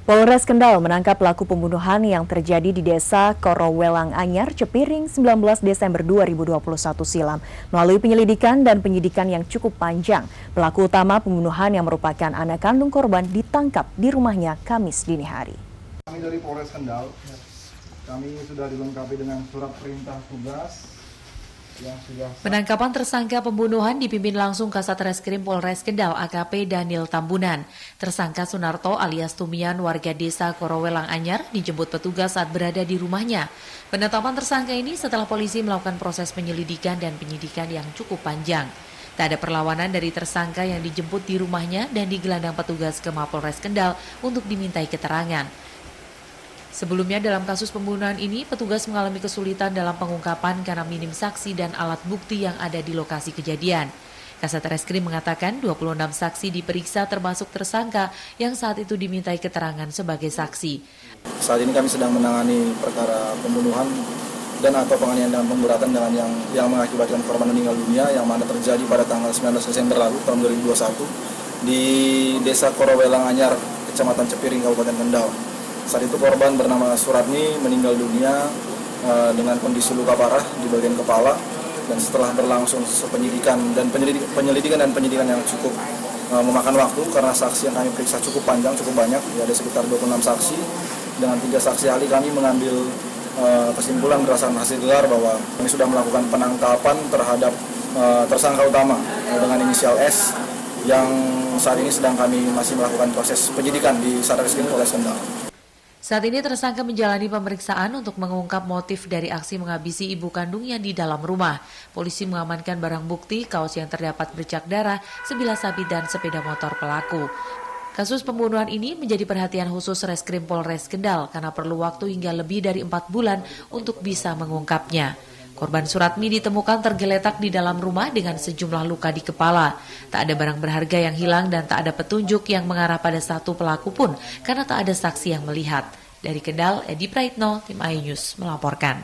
Polres Kendal menangkap pelaku pembunuhan yang terjadi di Desa Korowelang Anyar, Cepiring, 19 Desember 2021 silam. Melalui penyelidikan dan penyidikan yang cukup panjang, pelaku utama pembunuhan yang merupakan anak kandung korban ditangkap di rumahnya Kamis dini hari. Kami dari Polres Kendal, kami sudah dilengkapi dengan surat perintah tugas. Penangkapan tersangka pembunuhan dipimpin langsung Kasat Reskrim Polres Kendal AKP Daniel Tambunan. Tersangka Sunarto alias Tumian warga desa Korowelang Anyar dijemput petugas saat berada di rumahnya. Penetapan tersangka ini setelah polisi melakukan proses penyelidikan dan penyidikan yang cukup panjang. Tak ada perlawanan dari tersangka yang dijemput di rumahnya dan digelandang petugas ke Mapolres Kendal untuk dimintai keterangan. Sebelumnya dalam kasus pembunuhan ini, petugas mengalami kesulitan dalam pengungkapan karena minim saksi dan alat bukti yang ada di lokasi kejadian. Kasat Reskrim mengatakan 26 saksi diperiksa termasuk tersangka yang saat itu dimintai keterangan sebagai saksi. Saat ini kami sedang menangani perkara pembunuhan dan atau penganiayaan dan pemberatan dengan yang mengakibatkan korban meninggal dunia yang mana terjadi pada tanggal 19 Desember lalu tahun 2021 di Desa Korowelang Anyar, Kecamatan Cepiring, Kabupaten Kendal. Saat itu korban bernama Suratni meninggal dunia dengan kondisi luka parah di bagian kepala, dan setelah berlangsung penyelidikan dan penyidikan yang cukup memakan waktu karena saksi yang kami periksa cukup panjang, cukup banyak, ya ada sekitar 26 saksi. Dengan 3 saksi ahli kami mengambil kesimpulan berdasarkan hasil gelar bahwa kami sudah melakukan penangkapan terhadap tersangka utama dengan inisial S yang saat ini sedang kami masih melakukan proses penyidikan di Satreskrim Polres Kendal. Saat ini tersangka menjalani pemeriksaan untuk mengungkap motif dari aksi menghabisi ibu kandungnya di dalam rumah. Polisi mengamankan barang bukti, kaos yang terdapat bercak darah, sebilah sapi dan sepeda motor pelaku. Kasus pembunuhan ini menjadi perhatian khusus Reskrim Polres Kendal karena perlu waktu hingga lebih dari 4 bulan untuk bisa mengungkapnya. Korban Suratmi ditemukan tergeletak di dalam rumah dengan sejumlah luka di kepala. Tak ada barang berharga yang hilang dan tak ada petunjuk yang mengarah pada satu pelaku pun karena tak ada saksi yang melihat. Dari Kendal, Edi Praitno, Tim iNews melaporkan.